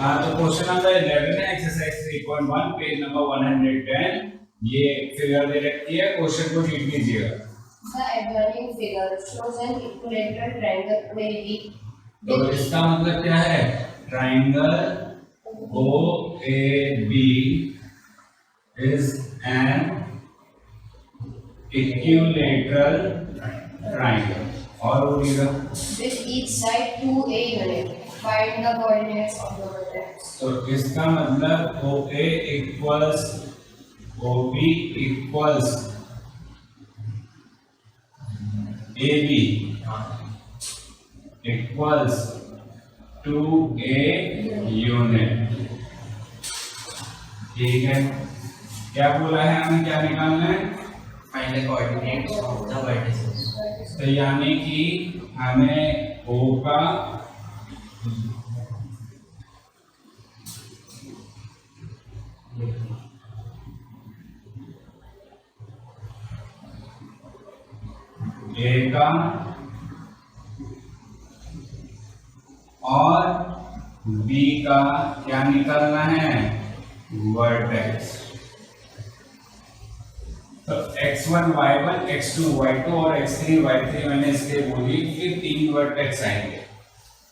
हाँ तो question number 11 है एक्सरसाइज 3.1 पेज नंबर 110। ये फिगर दे रखी है, क्वेश्चन को रीड कीजिएगा। The adjoining figure shows an equilateral triangle OAB. तो इसका मतलब क्या है? Triangle OAB is an equilateral triangle और वो with each side 2a unit. Find the coordinates of the vertex. तो इसका मतलब OA equals OB equals AB equals 2a unit. ठीक है, क्या बोला है हमें, क्या निकालना है? Find the coordinates of the vertices. तो यानी कि हमें O का A का और B का क्या निकालना है? वर्टेक्स। तो x1 y1 x2 y2 और x3 y3 मैंने इसलिए बोली कि 3 वर्टेक्स आएंगे।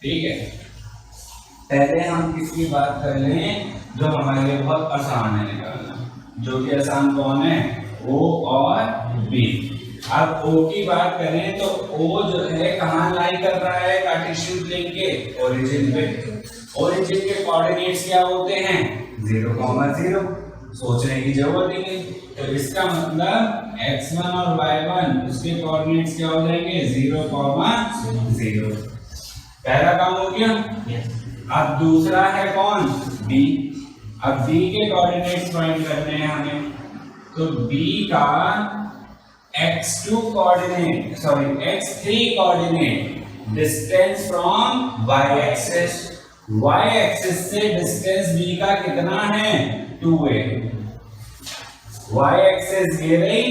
ठीक है, पहले हम किसकी बात कर लें जो हमारे लिए बहुत आसान है निकालना, जो कि आसान कौन है? O और B। अब O की बात करें तो O जो है कहाँ लाई कर रहा है कार्टेशियन प्लेन के? ओरिजिन पे। ओरिजिन के कोऑर्डिनेट्स क्या होते हैं? 0, 0। सोचने की जरूरत ही नहीं। तो इसका मतलब x1 और y1 उसके कोऑर्डिनेट्स क्या हो जाएंगे? 0, 0। पहला काम हो गया। Yes. अब दूसरा है कौन? B। अब B के कोऑर्डिनेट्स फाइंड करने हैं हमें। तो B का x2 coordinate x3 coordinate distance from y axis. y axis से डिस्टेंस B का कितना है? 2a। y एक्सिस ये रही,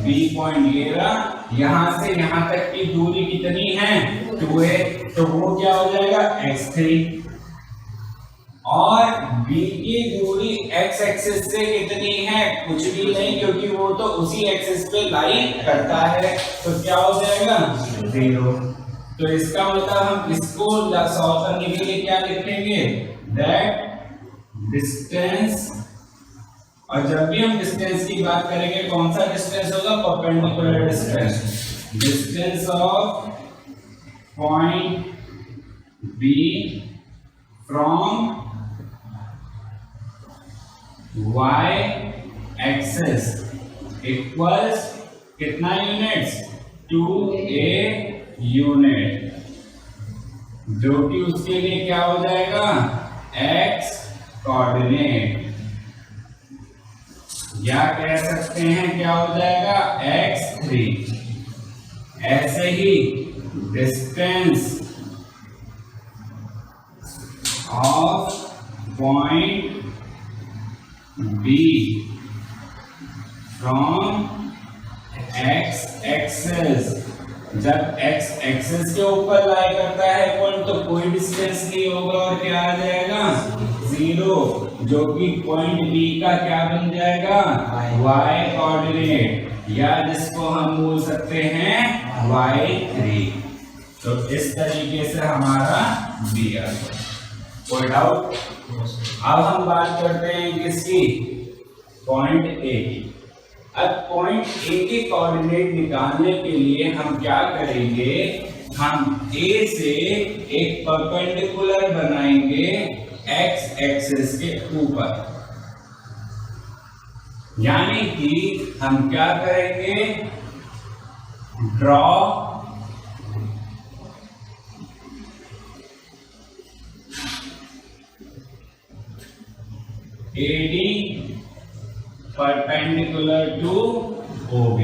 B पॉइंट ये रहा, यहां से यहां तक की दूरी कितनी है? 2a। तो वो क्या हो जाएगा? x3। और B की दूरी x एक्सिस से कितनी है? कुछ भी नहीं, क्योंकि वो तो उसी एक्सिस पे लाई करता है। तो क्या हो जाएगा? 0। तो इसका मतलब हम इसको सॉल्व करने के लिए क्या लिखेंगे? That distance. और जब भी हम डिस्टेंस की बात करेंगे कौन सा डिस्टेंस होगा? Perpendicular distance. Distance of point B from y axis equals कितना यूनिट्स? 2a यूनिट, जो कि उसके लिए क्या हो जाएगा? x कोऑर्डिनेट, या कह सकते हैं क्या हो जाएगा? x3। ऐसे ही distance of point B from x axis. जब x एक्सिस के ऊपर लाई करता है पॉइंट तो कोई डिस्टेंस नहीं होगा और क्या आ जाएगा? 0, जो कि पॉइंट B का क्या बन जाएगा? y कोऑर्डिनेट, या जिसको हम बोल सकते हैं y3। तो इस तरीके से हमारा B आ गया। कोई डाउट? अब हम बात करते हैं किसकी? पॉइंट A की। अब पॉइंट A के कोऑर्डिनेट निकालने के लिए हम क्या करेंगे? हम A से एक परपेंडिकुलर बनाएंगे x एक्सिस के ऊपर। यानी कि हम क्या करेंगे? Draw AD perpendicular to OB।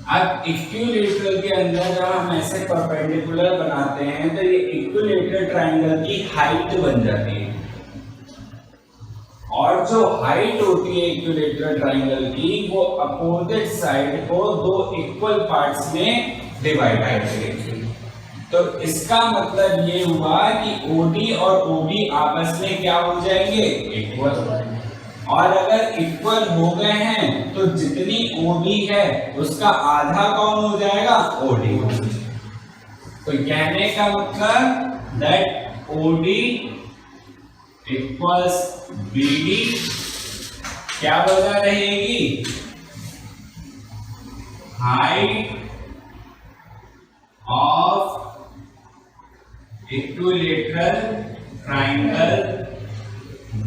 अब इक्विलेटरल के अंदर जब हम ऐसे परपेंडिकुलर बनाते हैं तो ये इक्विलेटरल ट्रायंगल की हाइट बन जाती है, और जो हाइट होती है इक्विलेटरल ट्रायंगल की वो अपोजिट साइड को 2 इक्वल पार्ट्स में डिवाइड करेगी। तो इसका मतलब ये हुआ कि OD और OB आपस में क्या हो जाएंगे, इक्वल। और अगर इक्वल हो गए हैं तो जितनी OD है उसका आधा कौन हो जाएगा, OD। तो कहने का मतलब दैट OD इक्वल्स BD क्या वजह रहेगी, height of equilateral triangle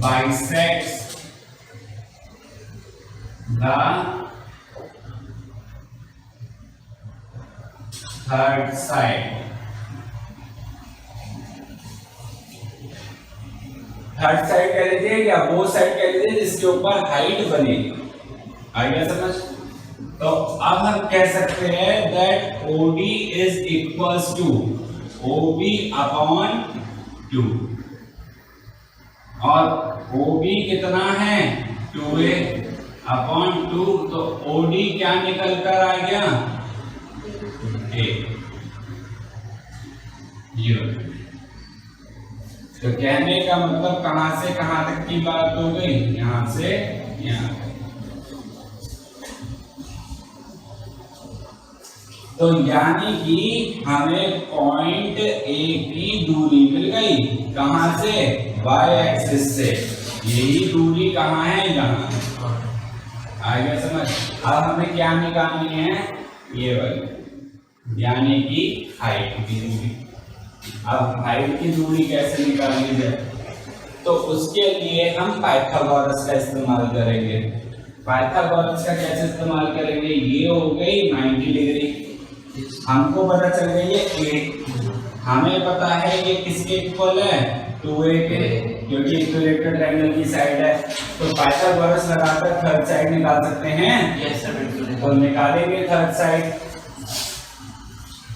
bisects the third side। Third side कह लीजिए या वो साइड कह लीजिए जिसके ऊपर हाइट बनेगी। आ गया समझ? तो अब हम कह सकते हैं that OD is equals to OB upon 2 और OB कितना है, 2A अपॉन 2। तो OD क्या निकल कर आ गया, A। तो कहने का मतलब कहां से कहां तक की बात हो गई, यहां से यहां तक। तो यानी कि हमें पॉइंट A की दूरी मिल गई, कहां से, y एक्सिस से। यही दूरी कहां है, यहाँ। आ गया समझ? अब हमें क्या निकालनी है, ये वाली, यानी कि हाइट की दूरी। अब हाइट की दूरी कैसे निकालनी है, तो उसके लिए हम पाइथागोरस का इस्तेमाल करेंगे। पाइथागोरस का कैसे इस्तेमाल करेंगे, ये हो गई 90 डिग्री, हमको पता चल गई है A, हमें पता है ये किसके इक्वल है, 2A के, क्योंकि इक्विलेटरल ट्रायंगल की साइड है। तो पाइथागोरस लगाकर थर्ड साइड निकाल सकते हैं। यस सर, बिल्कुल। तो निकालेंगे थर्ड साइड,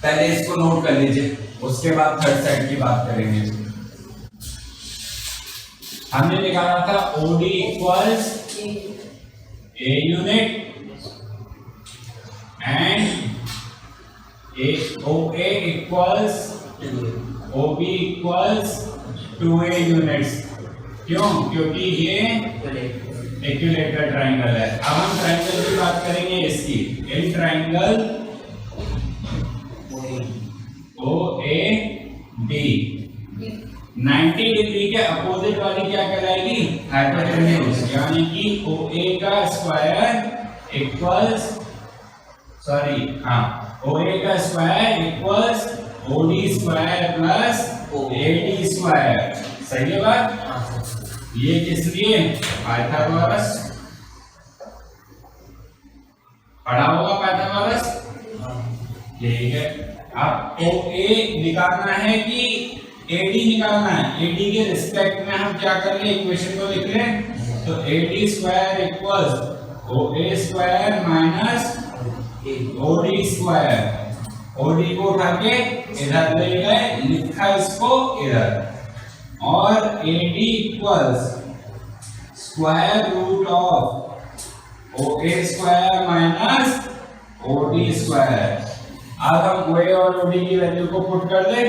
पहले इसको नोट कर लीजिए, उसके बाद थर्ड साइड की बात करेंगे। हमने निकाला था OD equals A unit and OA equals OB equals 2A units. क्यों, क्योंकि ये इक्विलेटरल ट्रायंगल है। अब हम ट्रायंगल की बात करेंगे इसकी, इन ट्रायंगल OAD 90 डिग्री के अपोजिट वाली क्या कहलाएगी, हाइपोटेन्यूज। यानी कि OA का स्क्वायर इक्वल्स, OA का square equals OD square plus AD square. सही है बात? ये किस लिए, पाइथागोरस पढ़ा होगा, पाइथागोरस यही है। अब OA निकालना है कि AD निकालना है, AD के रिस्पेक्ट में हम क्या कर ले, इक्वेशन को लिख लें। तो AD square equals OA square minus OD square. OD को उठा के इधर ले गए, लिखा इसको इधर, और AD equals square root of OA square minus OD square. अब हम OA और OD की वैल्यू को पुट कर दे,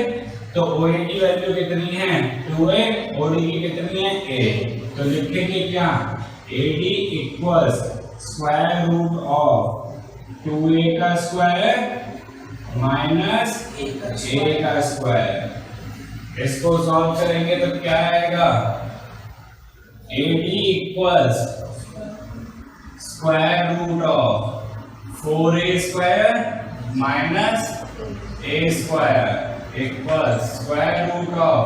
तो OA की वैल्यू कितनी है, 2A, OD की कितनी है, A। तो लिखेंगे क्या, AD equals square root of 2A का स्क्वायर माइनस A का स्क्वायर। इसको सॉल्व करेंगे तो क्या आएगा, AD equals square root of 4A square minus A square equals square root of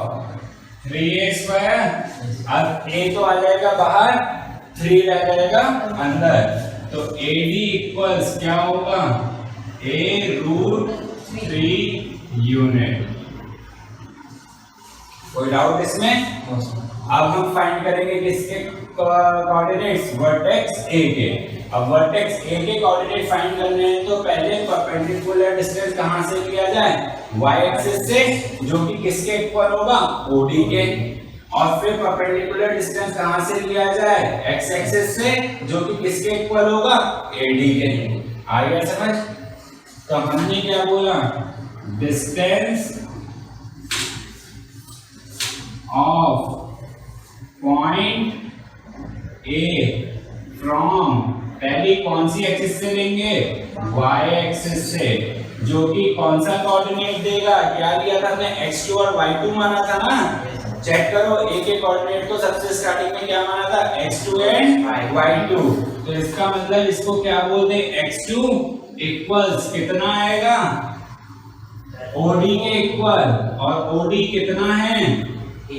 3A square. अब A तो आ जाएगा बाहर, 3 रह जाएगा अंदर। तो AD इक्वल्स क्या होगा, A रूट 3 यूनिट। कोई डाउट इसमें? अब हम फाइंड करेंगे किसके कोऑर्डिनेट्स, वर्टेक्स A के। अब वर्टेक्स A के कोऑर्डिनेट फाइंड करने हैं तो पहले परपेंडिकुलर डिस्टेंस कहां से लिया जाए, y एक्सिस से, जो कि किसके इक्वल होगा, OD के। और फिर परपेंडिकुलर डिस्टेंस कहां से लिया जाए, x एक्सिस से, जो कि किसके इक्वल होगा, AD के। आ गया समझ? तो हमने क्या बोला, distance of point A from, पहली कौन सी एक्सिस से लेंगे, y एक्सिस से, जो कि कौन सा कोऑर्डिनेट देगा, क्या दिया था हमने x2 और y2 माना था ना, चेक करो a के कोऑर्डिनेट को सबसे स्टार्टिंग में क्या माना था, x2 एंड y2, तो इसका मतलब इसको क्या बोलते हैं, x2 इक्वल्स कितना आएगा, OD के इक्वल, और OD कितना है, a,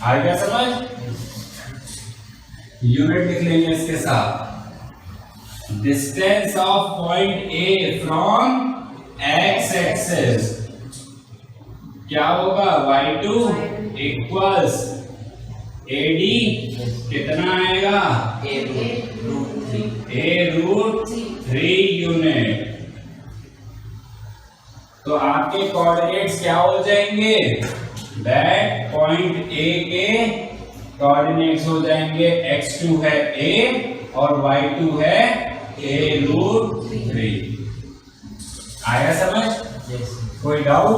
आ गया समझ, यूनिट लिख लेंगे इसके साथ, distance of point A from x axis क्या होगा, y2 इक्वल्स AD कितना आएगा, a√3 यूनिट, तो आपके कोऑर्डिनेट्स क्या हो जाएंगे, दैट पॉइंट A के कोऑर्डिनेट्स हो जाएंगे x2 है a और y2 है a√3, आया समझ, कोई डाउट?